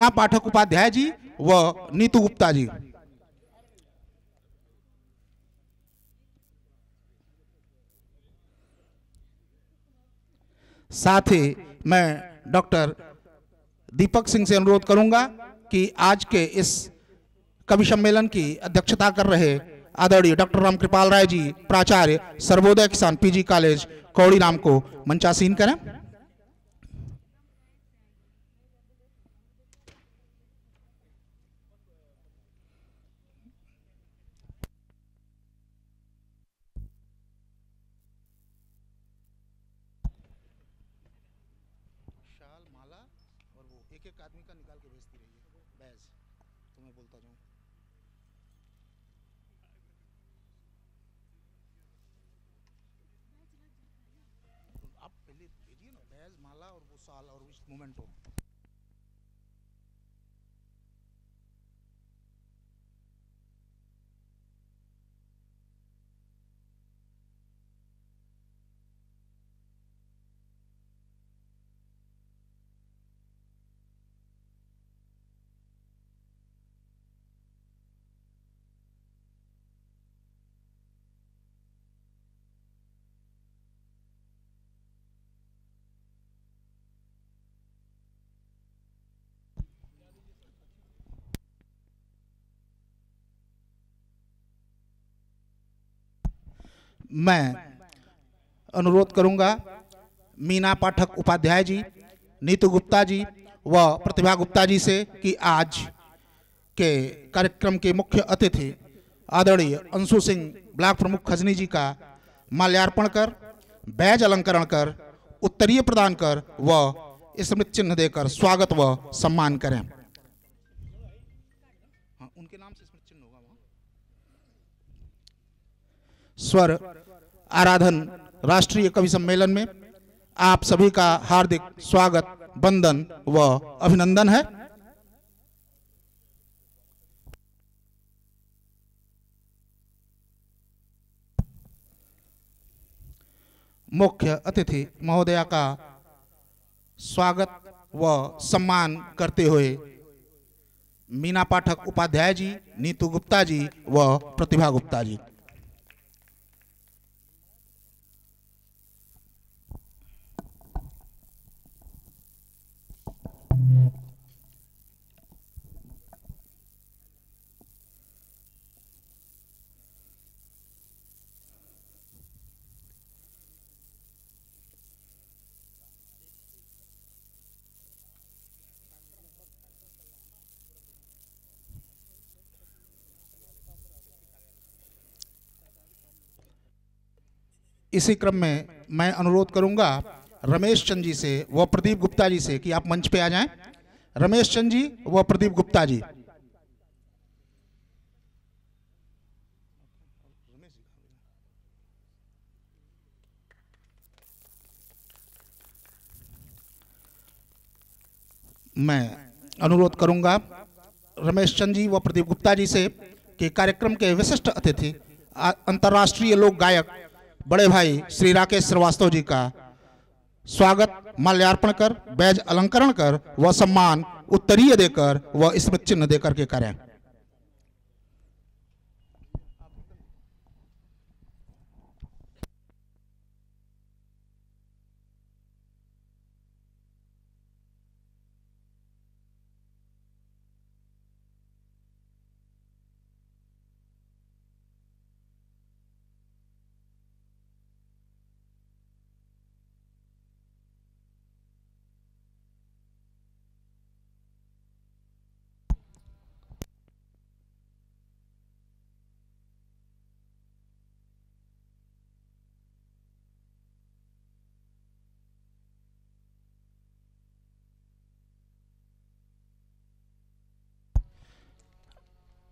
पाठक उपाध्याय जी व नीतू गुप्ता जी। साथ ही मैं डॉक्टर दीपक सिंह से अनुरोध करूंगा कि आज के इस कवि सम्मेलन की अध्यक्षता कर रहे आदरणीय डॉक्टर रामकृपाल राय जी, प्राचार्य सर्वोदय किसान पीजी कॉलेज कौड़ी राम को मंचासीन करें। शाल माला और वो एक एक आदमी का निकाल के भेजती रहिए बैज, तो मैं बोलता जाऊं। तो आप पहले भेजिए ना बैज, माला और वो साल और उस मोमेंटो। मैं अनुरोध करूंगा मीना पाठक उपाध्याय जी, नीतू गुप्ता जी व प्रतिभा गुप्ता जी से कि आज के कार्यक्रम के मुख्य अतिथि आदरणीय अंशु सिंह ब्लॉक प्रमुख खजनी जी का माल्यार्पण कर, बैज अलंकरण कर, उत्तरीय प्रदान कर व स्मृति चिन्ह देकर स्वागत व सम्मान करें। हाँ, उनके नाम से स्मृति चिन्ह होगा वहां। स्वर आराधन राष्ट्रीय कवि सम्मेलन में आप सभी का हार्दिक स्वागत, वंदन व अभिनंदन है। मुख्य अतिथि महोदया का स्वागत व सम्मान करते हुए मीना पाठक उपाध्याय जी, नीतू गुप्ता जी व प्रतिभा गुप्ता जी। इसी क्रम में मैं अनुरोध करूंगा रमेश चंद जी से व प्रदीप गुप्ता जी से कि आप मंच पे आ जाएं। रमेश चंद जी व प्रदीप गुप्ता जी। मैं अनुरोध करूंगा रमेश चंद जी व प्रदीप गुप्ता जी से कि कार्यक्रम के विशिष्ट अतिथि अंतर्राष्ट्रीय लोक गायक बड़े भाई श्री राकेश श्रीवास्तव जी का स्वागत माल्यार्पण कर, बैज अलंकरण कर व सम्मान उत्तरीय देकर व स्मृति चिन्ह देकर के करें।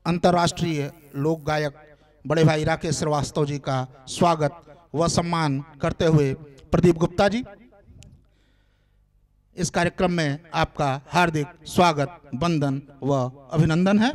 अंतर्राष्ट्रीय लोक गायक बड़े भाई राकेश श्रीवास्तव जी का स्वागत व सम्मान करते हुए प्रदीप गुप्ता जी। इस कार्यक्रम में आपका हार्दिक स्वागत, वंदन व अभिनंदन है।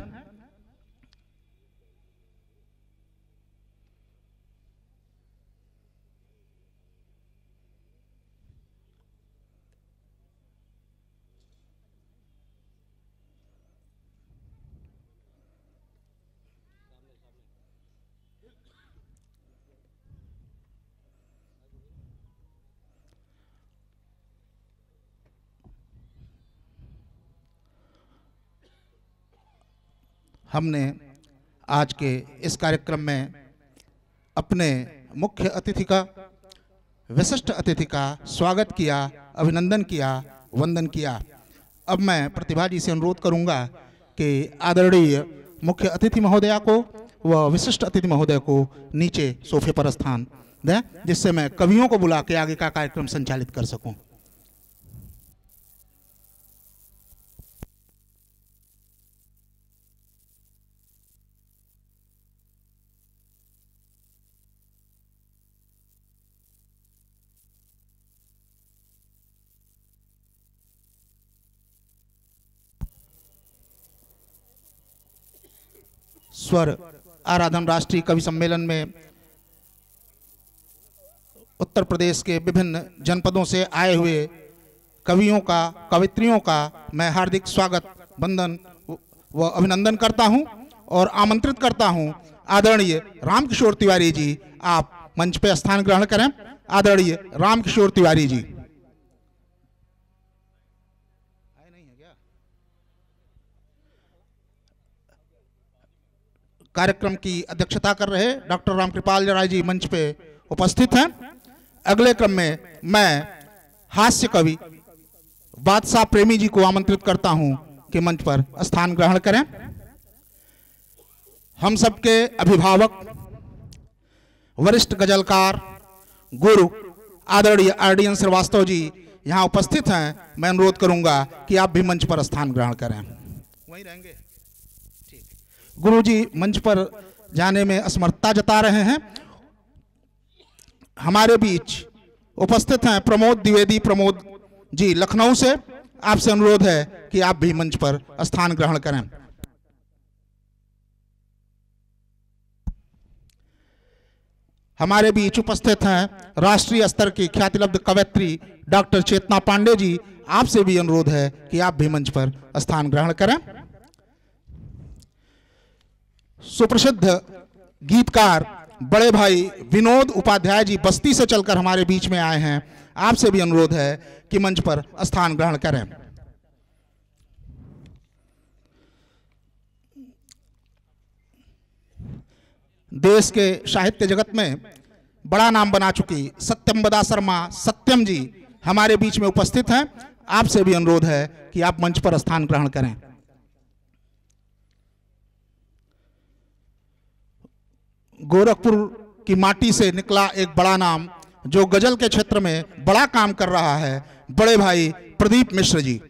हमने आज के इस कार्यक्रम में अपने मुख्य अतिथि का, विशिष्ट अतिथि का स्वागत किया, अभिनंदन किया, वंदन किया। अब मैं प्रतिभा जी से अनुरोध करूंगा कि आदरणीय मुख्य अतिथि महोदया को व विशिष्ट अतिथि महोदय को नीचे सोफे पर स्थान दें, जिससे मैं कवियों को बुला के आगे का कार्यक्रम संचालित कर सकूं। स्वर आराधन राष्ट्रीय कवि सम्मेलन में उत्तर प्रदेश के विभिन्न जनपदों से आए हुए कवियों का, कवित्रियों का मैं हार्दिक स्वागत, वंदन व अभिनंदन करता हूं और आमंत्रित करता हूं। आदरणीय रामकिशोर तिवारी जी, आप मंच पे स्थान ग्रहण करें। आदरणीय रामकिशोर तिवारी जी। कार्यक्रम की अध्यक्षता कर रहे डॉक्टर रामकृपाल राय जी मंच पे उपस्थित हैं। अगले क्रम में मैं हास्य कवि बादशाह प्रेमी जी को आमंत्रित करता हूं कि मंच पर स्थान ग्रहण करें। हम सबके अभिभावक, वरिष्ठ गजलकार, गुरु आदरणीय आरडीएन श्रीवास्तव जी यहां उपस्थित हैं। मैं अनुरोध करूंगा कि आप भी मंच पर स्थान ग्रहण करें। वहीं रहेंगे। गुरु जी मंच पर जाने में असमर्थता जता रहे हैं। हमारे बीच उपस्थित हैं प्रमोद द्विवेदी। प्रमोद जी लखनऊ से, आपसे अनुरोध है कि आप भी मंच पर स्थान ग्रहण करें। हमारे बीच उपस्थित हैं राष्ट्रीय स्तर की ख्यातिलब्ध कवयित्री डॉक्टर चेतना पांडे जी, आपसे भी अनुरोध है कि आप भी मंच पर स्थान ग्रहण करें। सुप्रसिद्ध गीतकार बड़े भाई विनोद उपाध्याय जी बस्ती से चलकर हमारे बीच में आए हैं। आपसे भी अनुरोध है कि मंच पर स्थान ग्रहण करें। देश के साहित्य जगत में बड़ा नाम बना चुकी सत्यम्बदा शर्मा सत्यम जी हमारे बीच में उपस्थित हैं। आपसे भी अनुरोध है कि आप मंच पर स्थान ग्रहण करें। गोरखपुर की माटी से निकला एक बड़ा नाम जो गजल के क्षेत्र में बड़ा काम कर रहा है, बड़े भाई प्रदीप मिश्र जी,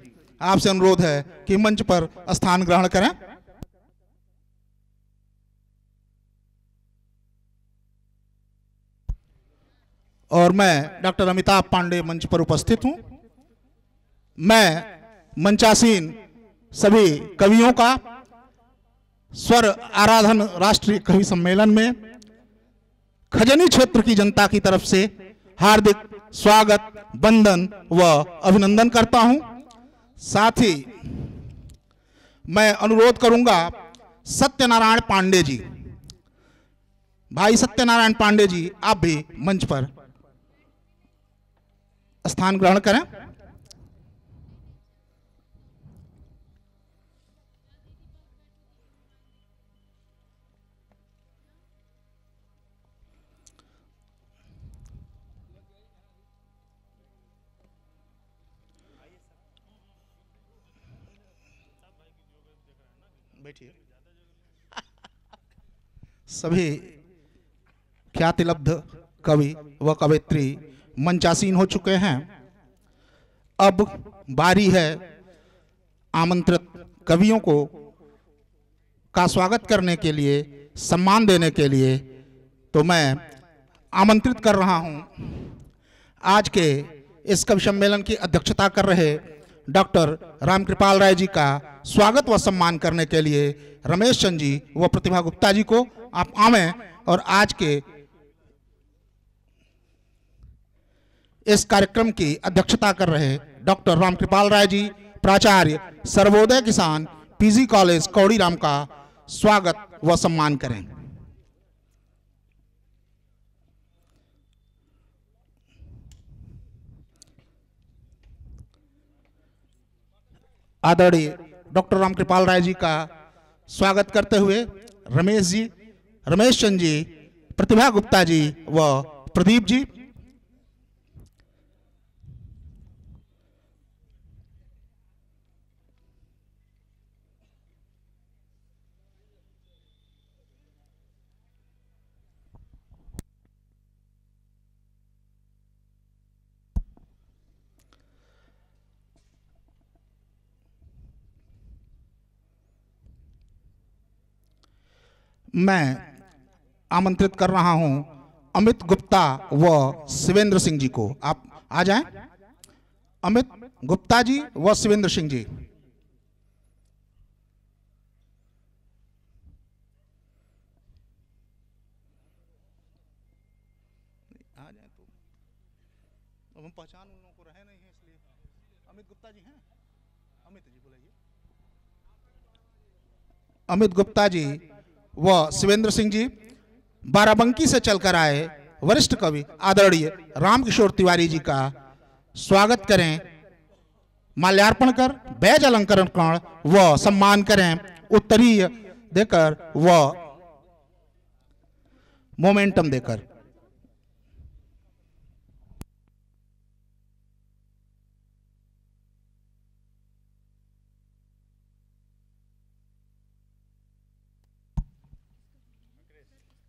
आपसे अनुरोध है कि मंच पर स्थान ग्रहण करें। और मैं डॉक्टर अमिताभ पांडे मंच पर उपस्थित हूं। मैं मंचासीन सभी कवियों का स्वर आराधन राष्ट्रीय कवि सम्मेलन में खजनी क्षेत्र की जनता की तरफ से हार्दिक स्वागत, वंदन व अभिनंदन करता हूं। साथ ही मैं अनुरोध करूंगा सत्यनारायण पांडे जी, भाई सत्यनारायण पांडे जी, आप भी मंच पर स्थान ग्रहण करें। बैठिए। सभी ख्यातिलब्ध कवि व कवयित्री मंचासीन हो चुके हैं। अब बारी है आमंत्रित कवियों को का स्वागत करने के लिए, सम्मान देने के लिए। तो मैं आमंत्रित कर रहा हूं आज के इस कवि सम्मेलन की अध्यक्षता कर रहे डॉक्टर रामकृपाल राय जी का स्वागत व सम्मान करने के लिए रमेश चंद जी व प्रतिभा गुप्ता जी को आप आवें और आज के इस कार्यक्रम की अध्यक्षता कर रहे डॉक्टर रामकृपाल राय जी, प्राचार्य सर्वोदय किसान पीजी कॉलेज कौड़ीराम का स्वागत व सम्मान करें। आदरणीय डॉक्टर रामकृपाल राय जी का स्वागत करते हुए रमेश चंद जी, प्रतिभा गुप्ता जी व प्रदीप जी। मैं आमंत्रित कर रहा हूं अमित गुप्ता व शिवेंद्र सिंह जी को। आप आ जाएं। अमित गुप्ता जी व शिवेंद्र सिंह जी। आ जाए तो हम पहचान उन लोगों को रहे नहीं है, इसलिए अमित गुप्ता जी हैं। अमित जी बुलाइए। अमित गुप्ता जी व शिवेंद्र सिंह जी बाराबंकी से चलकर आए वरिष्ठ कवि आदरणीय रामकिशोर तिवारी जी का स्वागत करें, माल्यार्पण कर बैज अलंकरण कर व सम्मान करें, उत्तरीय देकर व मोमेंटम देकर।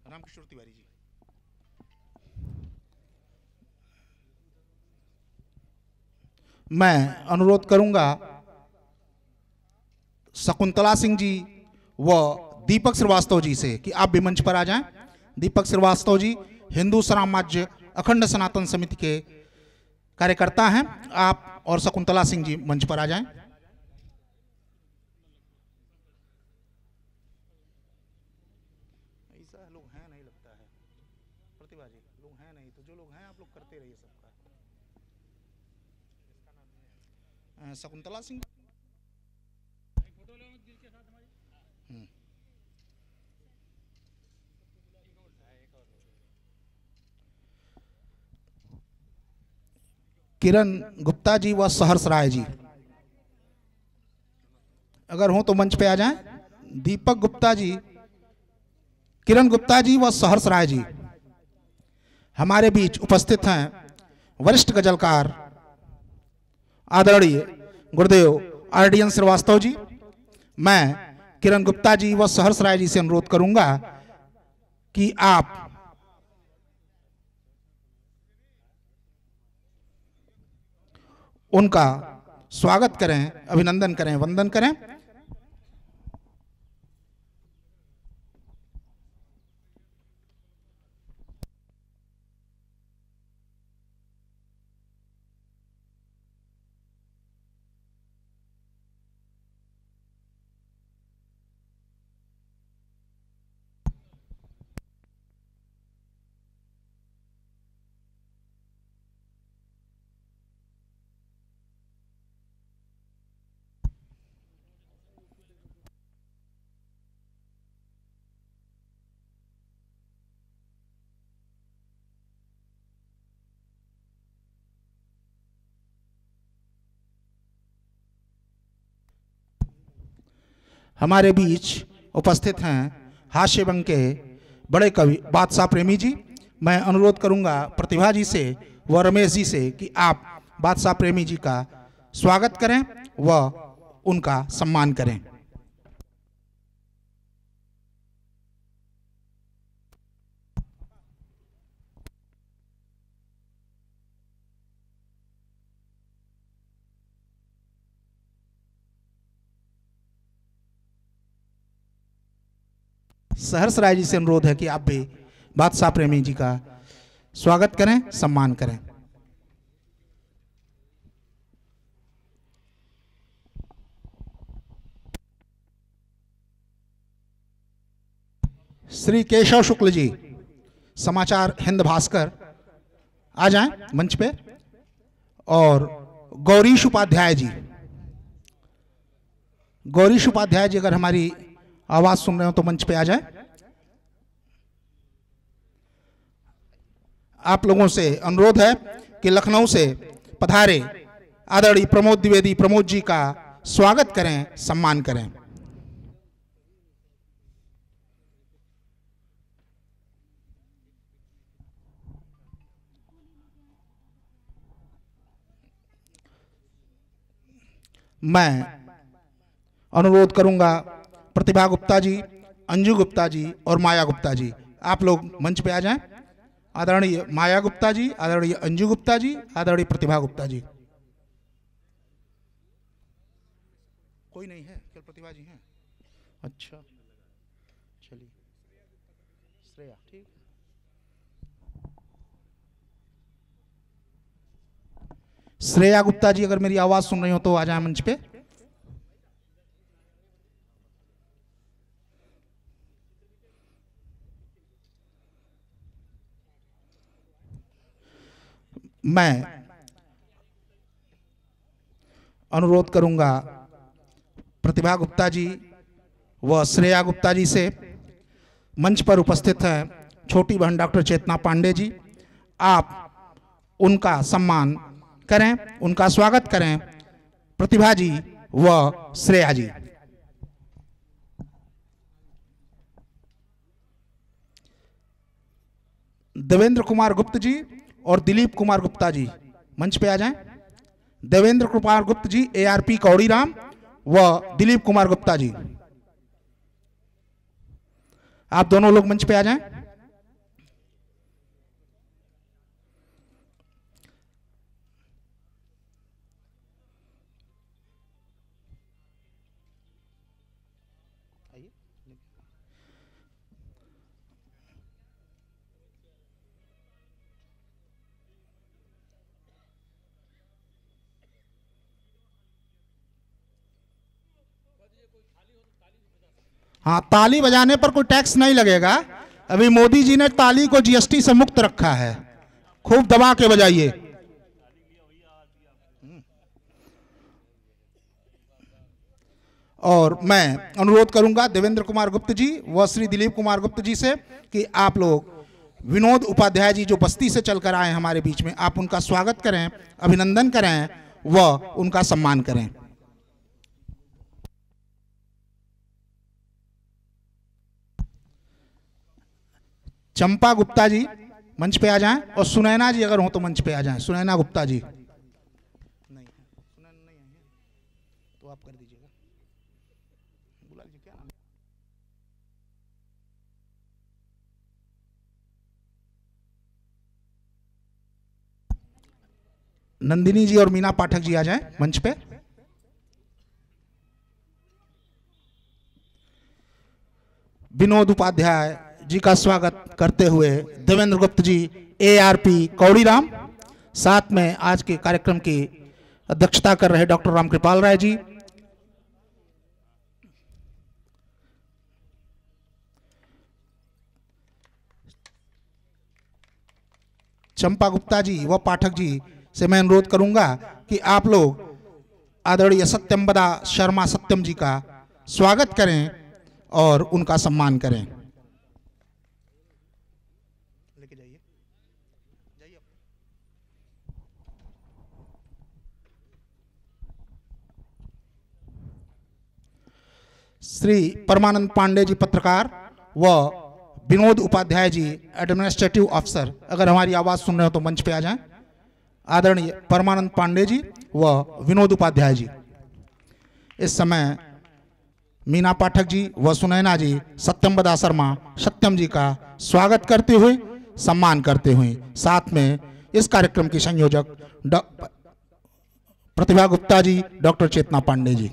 रामकिशोर तिवारी जी। मैं अनुरोध करूंगा शकुंतला सिंह जी व दीपक श्रीवास्तव जी से कि आप भी मंच पर आ जाएं। दीपक श्रीवास्तव जी हिंदू समाज अखंड सनातन समिति के कार्यकर्ता हैं। आप और शकुंतला सिंह जी मंच पर आ जाएं। ऐसा लोग हैं नहीं लगता है, प्रतिभा जी लोग हैं नहीं, तो जो लोग हैं आप लोग करते रहिए सबका। शकुंतला सिंह किरण गुप्ता जी व सहर्ष राय जी अगर हो तो मंच पे आ जाएं। दीपक गुप्ता जी, किरण गुप्ता जी व सहर्ष राय जी हमारे बीच उपस्थित हैं वरिष्ठ गजलकार आदरणीय गुरुदेव आरडीएन श्रीवास्तव जी। मैं किरण गुप्ता जी व सहर्ष राय जी से अनुरोध करूंगा कि आप उनका स्वागत करें, अभिनंदन करें, वंदन करें। हमारे बीच उपस्थित हैं हास्य बंग के बड़े कवि बादशाह प्रेमी जी। मैं अनुरोध करूंगा प्रतिभा जी से व रमेश जी से कि आप बादशाह प्रेमी जी का स्वागत करें व उनका सम्मान करें। सहर्ष राय जी से अनुरोध है कि आप भी बादशाह प्रेमी जी का स्वागत करें, सम्मान करें। श्री केशव शुक्ल जी, समाचार हिंद भास्कर, आ जाएं मंच पे। और गौरीश उपाध्याय जी, गौरीश उपाध्याय जी अगर हमारी आवाज सुन रहे हो तो मंच पे आ जाए। आप लोगों से अनुरोध है कि लखनऊ से पधारे आदरणीय प्रमोद द्विवेदी प्रमोद जी का स्वागत करें, सम्मान करें। मैं अनुरोध करूंगा प्रतिभा गुप्ता जी, अंजू गुप्ता जी और माया गुप्ता जी, आप लोग मंच पे आ जाएं। आदरणीय माया गुप्ता जी, आदरणीय अंजू गुप्ता जी, आदरणीय प्रतिभा गुप्ता जी। कोई नहीं है, केवल प्रतिभा जी हैं। अच्छा चलिए, श्रेया ठीक। श्रेया गुप्ता जी अगर मेरी आवाज सुन रही हो तो आ जाए मंच पे। मैं अनुरोध करूंगा प्रतिभा गुप्ता जी व श्रेया गुप्ता जी से, मंच पर उपस्थित है छोटी बहन डॉक्टर चेतना पांडे जी, आप उनका सम्मान करें, उनका स्वागत करें। प्रतिभा जी व श्रेया जी। देवेंद्र कुमार गुप्त जी और दिलीप कुमार गुप्ता जी मंच पे आ जाएं। देवेंद्र कुमार गुप्त जी ARP कौड़ीराम व दिलीप कुमार गुप्ता जी, आप दोनों लोग मंच पे आ जाएं। हाँ, ताली बजाने पर कोई टैक्स नहीं लगेगा। अभी मोदी जी ने ताली को GST से मुक्त रखा है, खूब दबा के बजाइए। और मैं अनुरोध करूंगा देवेंद्र कुमार गुप्त जी व श्री दिलीप कुमार गुप्त जी से कि आप लोग विनोद उपाध्याय जी जो बस्ती से चलकर आए हमारे बीच में, आप उनका स्वागत करें, अभिनंदन करें व उनका सम्मान करें। चंपा गुप्ता जी मंच पे आ जाएं और सुनैना जी अगर हो तो मंच पे आ जाएं। सुनैना गुप्ता जी नहीं, सुनैना नहीं है तो आप कर दीजिएगा, बुला लीजिए। क्या नाम? नंदिनी जी और मीना पाठक जी आ जाएं मंच पे। विनोद उपाध्याय जी का स्वागत करते हुए देवेंद्र गुप्त जी ARP कौड़ीराम, साथ में आज के कार्यक्रम की अध्यक्षता कर रहे डॉक्टर रामकृपाल राय जी। चंपा गुप्ता जी व पाठक जी से मैं अनुरोध करूंगा कि आप लोग आदरणीय सत्यम्बदा शर्मा सत्यम जी का स्वागत करें और उनका सम्मान करें। लेके जाइए, जाइए। श्री परमानंद पांडे जी पत्रकार व विनोद उपाध्याय जी एडमिनिस्ट्रेटिव अफसर, अगर हमारी आवाज सुन रहे हो तो मंच पे आ जाएं। आदरणीय परमानंद पांडे जी व विनोद उपाध्याय जी। इस समय मीना पाठक जी व सुनैना जी सत्यम्बदा शर्मा सत्यम जी का स्वागत करते हुए, सम्मान करते हुए, साथ में इस कार्यक्रम की संयोजक प्रतिभा गुप्ता जी, डॉक्टर चेतना पांडे जी।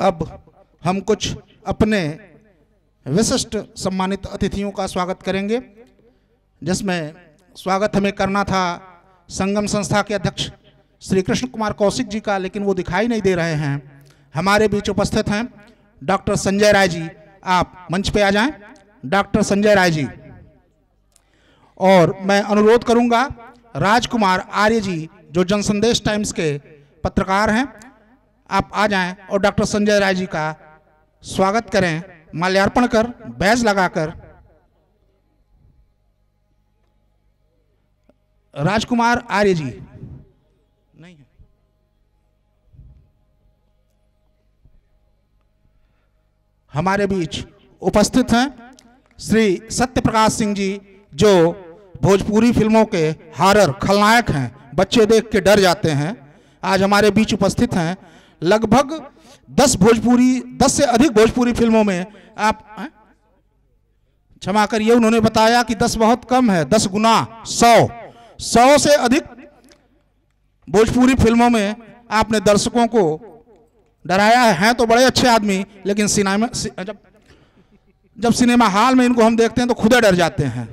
अब हम कुछ अपने विशिष्ट सम्मानित अतिथियों का स्वागत करेंगे, जिसमें स्वागत हमें करना था संगम संस्था के अध्यक्ष श्री कृष्ण कुमार कौशिक जी का, लेकिन वो दिखाई नहीं दे रहे हैं। हमारे बीच उपस्थित हैं डॉक्टर संजय राय जी, आप मंच पे आ जाएं। डॉक्टर संजय राय जी। और मैं अनुरोध करूंगा राजकुमार आर्य जी, जो जनसंदेश टाइम्स के पत्रकार हैं, आप आ जाएं और डॉक्टर संजय राय जी का स्वागत करें, माल्यार्पण कर बैज लगाकर। राजकुमार आर्य जी नहीं है। हमारे बीच उपस्थित हैं श्री सत्यप्रकाश सिंह जी, जो भोजपुरी फिल्मों के हॉरर खलनायक हैं, बच्चे देख के डर जाते हैं। आज हमारे बीच उपस्थित हैं। लगभग 10 से अधिक भोजपुरी फिल्मों में आप क्षमा करिए, उन्होंने बताया कि 10 बहुत कम है, 10 गुना 100 से अधिक भोजपुरी फिल्मों में आपने दर्शकों को डराया है। तो बड़े अच्छे आदमी, लेकिन सिनेमा जब सिनेमा हॉल में इनको हम देखते हैं तो खुद डर जाते हैं।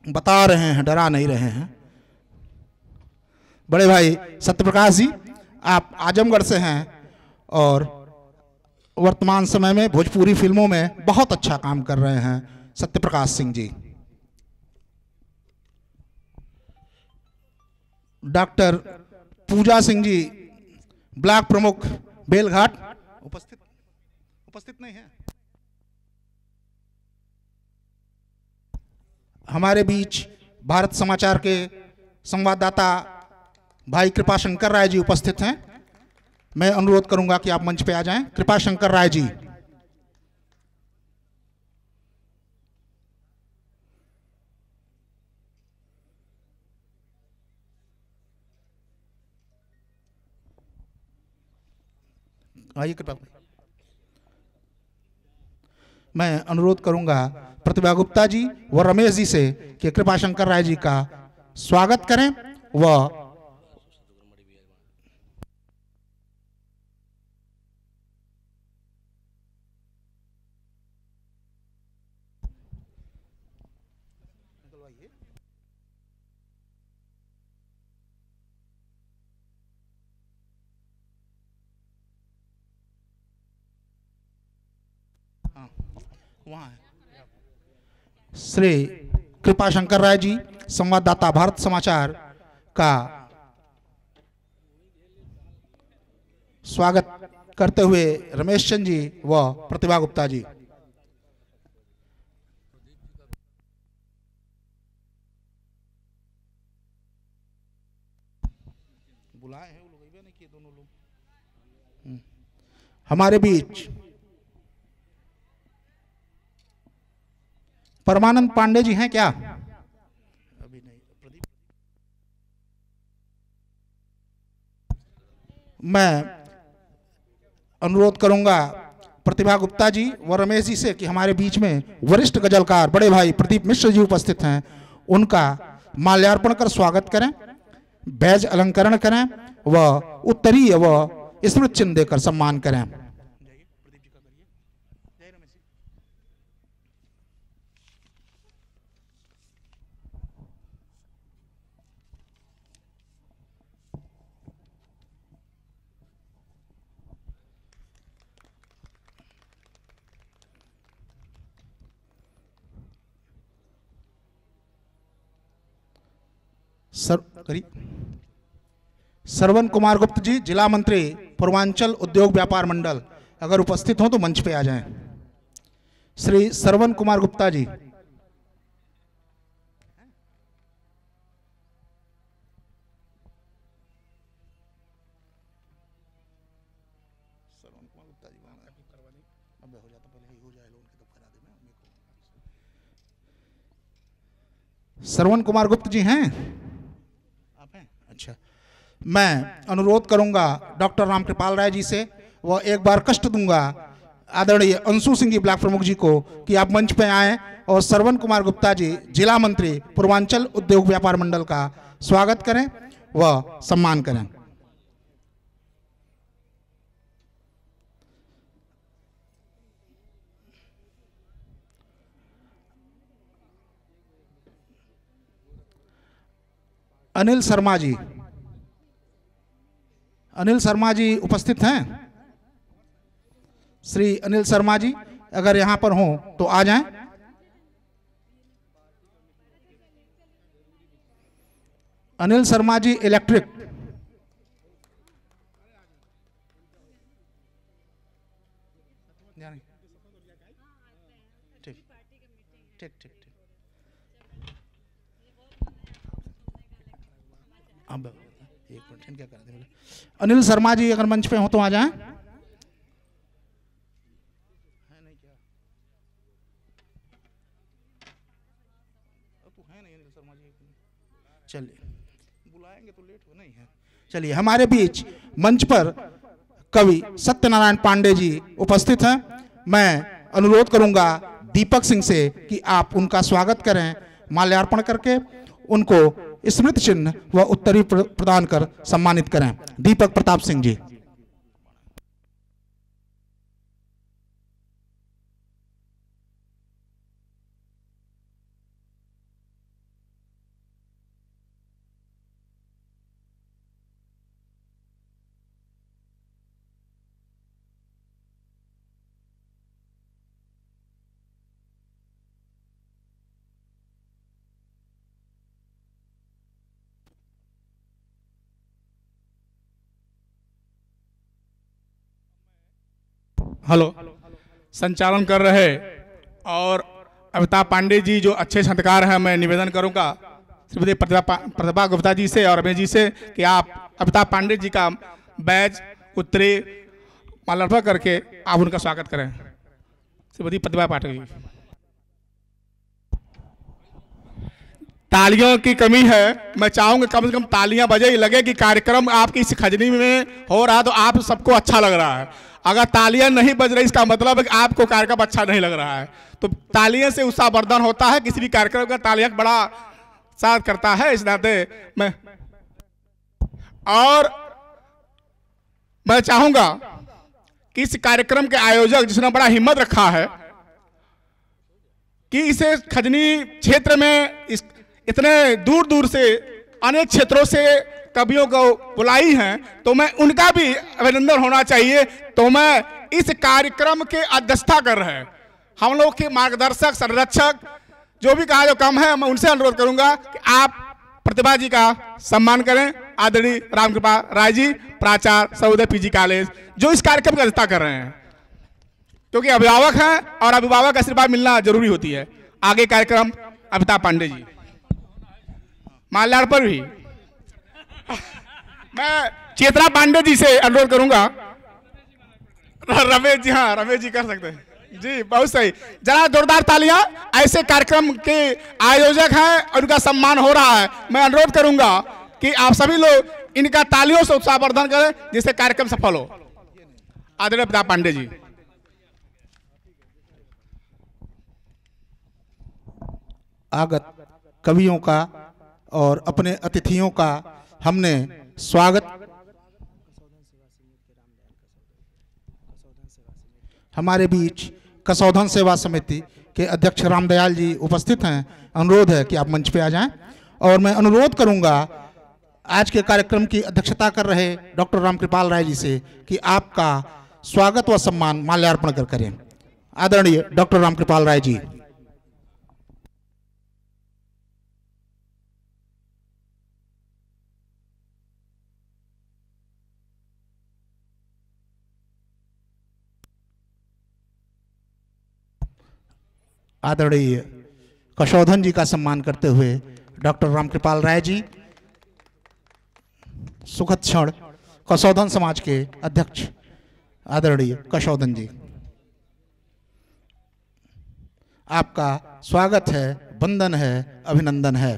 बता रहे हैं, डरा नहीं रहे हैं। बड़े भाई सत्यप्रकाश जी, आप आजमगढ़ से हैं और वर्तमान समय में भोजपुरी फिल्मों में बहुत अच्छा काम कर रहे हैं। सत्यप्रकाश सिंह जी। डॉक्टर पूजा सिंह जी, ब्लॉक प्रमुख बेलघाट, उपस्थित नहीं है। हमारे बीच भारत समाचार के संवाददाता भाई कृपाशंकर राय जी उपस्थित हैं। मैं अनुरोध करूंगा कि आप मंच पे आ जाएं। कृपाशंकर राय जी। आइए कृपा। मैं अनुरोध करूंगा प्रतिभा गुप्ता जी व रमेश जी से कि कृपाशंकर राय जी का स्वागत करें व वहाँ है श्री कृपाशंकर राय जी, संवाददाता भारत समाचार का स्वागत करते हुए रमेश चंद जी व प्रतिभा गुप्ता जी। बुलाए हैं वो लोग, नहीं किए दोनों लोग। हमारे बीच परमानंद पांडे जी हैं क्या? अभी नहीं। प्रदीप, मैं अनुरोध करूंगा प्रतिभा गुप्ता जी व रमेश जी से कि हमारे बीच में वरिष्ठ गजलकार बड़े भाई प्रदीप मिश्र जी उपस्थित हैं, उनका माल्यार्पण कर स्वागत करें, बैज अलंकरण करें व उत्तरीय व स्मृति चिन्ह देकर सम्मान करें। श्रवण कुमार गुप्त जी, जिला मंत्री पूर्वांचल उद्योग व्यापार मंडल, अगर उपस्थित हो तो मंच पे आ जाएं। श्री श्रवण कुमार गुप्ता जी। श्रवण कुमार गुप्त जी हैं? आप हैं? अच्छा। मैं अनुरोध करूंगा डॉक्टर रामकृपाल राय जी से, वह एक बार कष्ट दूंगा आदरणीय अंशु सिंह जी ब्लॉक प्रमुख जी को कि आप मंच पे आएं और श्रवण कुमार गुप्ता जी, जिला मंत्री पूर्वांचल उद्योग व्यापार मंडल का स्वागत करें व सम्मान करें। अनिल शर्मा जी, अनिल शर्मा जी उपस्थित हैं? श्री अनिल शर्मा जी अगर यहां पर हों तो आ जाएं। अनिल शर्मा जी इलेक्ट्रिक, ठीक ठीक ठीक ठीक। अब एक मिनट क्या कर दें। अनिल शर्मा जी अगर मंच पे हो तो आ जाएं। चलिए बुलाएंगे तो लेट हो नहीं है। चलिए हमारे बीच मंच पर कवि सत्यनारायण पांडे जी उपस्थित हैं। मैं अनुरोध करूंगा दीपक सिंह से कि आप उनका स्वागत करें, माल्यार्पण करके उनको स्मृति चिन्ह व उत्तरी प्रदान कर सम्मानित करें। दीपक प्रताप सिंह जी। हेलो, संचालन कर रहे और अमिताभ पांडे जी जो अच्छे संस्कार हैं, मैं निवेदन करूंगा श्रीमती प्रतिभा गुप्ता जी से और रमेश जी से कि आप अमिताभ पांडे जी का बैज उत्तरी माल्यार्पण करके आप उनका स्वागत करें। श्रीमती प्रतिभा पाठक जी। तालियों की कमी है, मैं चाहूंगा कम से कम तालियां बजे, लगे कि कार्यक्रम आपकी इस खजनी में हो रहा तो आप सबको अच्छा लग रहा है। अगर तालियां नहीं बज रही इसका मतलब है कि आपको कार्यक्रम अच्छा नहीं लग रहा है। तो तालियां से उत्साहवर्धन होता है, किसी भी कार्यक्रम का तालियां बड़ा साथ करता है। इस नाते मैं चाहूंगा कि इस कार्यक्रम के आयोजक जिसने बड़ा हिम्मत रखा है कि इसे खजनी क्षेत्र में इतने दूर दूर से अनेक क्षेत्रों से कवियों को बुलाई हैं, तो मैं उनका भी अभिनंदन होना चाहिए। तो मैं इस कार्यक्रम के अध्यक्षता कर रहे हैं हम लोग के मार्गदर्शक संरक्षक जो भी कहा जो कम है, मैं उनसे अनुरोध करूंगा कि आप प्रतिभा जी का सम्मान करें। आदरणीय रामकृपा राय जी, प्राचार्य सर्वोदय पीजी कॉलेज, जो इस कार्यक्रम की अध्यक्षता कर रहे हैं, क्योंकि अभिभावक हैं और अभिभावक का आशीर्वाद मिलना जरूरी होती है। आगे कार्यक्रम अमिताभ पांडे जी माल्यार्पण भी मैं चेतना पांडे जी से अनुरोध करूंगा। रमेश जी, हाँ रमेश जी कर सकते हैं जी, बहुत सही। जरा जोरदार तालियां, ऐसे कार्यक्रम के आयोजक हैं और उनका सम्मान हो रहा है। मैं अनुरोध करूंगा कि आप सभी लोग इनका तालियों से उत्साहवर्धन करें जिससे कार्यक्रम सफल हो। आदरणीय अमिताभ पांडे जी। आगत कवियों का और अपने अतिथियों का हमने स्वागत। हमारे बीच कसौधन सेवा समिति के अध्यक्ष रामदयाल जी उपस्थित हैं। अनुरोध है कि आप मंच पे आ जाएं और मैं अनुरोध करूंगा आज के कार्यक्रम की अध्यक्षता कर रहे डॉक्टर रामकृपाल राय जी से कि आपका स्वागत व सम्मान माल्यार्पण कर करें। आदरणीय डॉक्टर रामकृपाल राय जी। आदरणीय कसौधन जी का सम्मान करते हुए डॉक्टर रामकृपाल राय जी, सुखद क्षण कसौधन समाज के अध्यक्ष आदरणीय कसौधन जी, आपका स्वागत है, वंदन है, अभिनंदन है।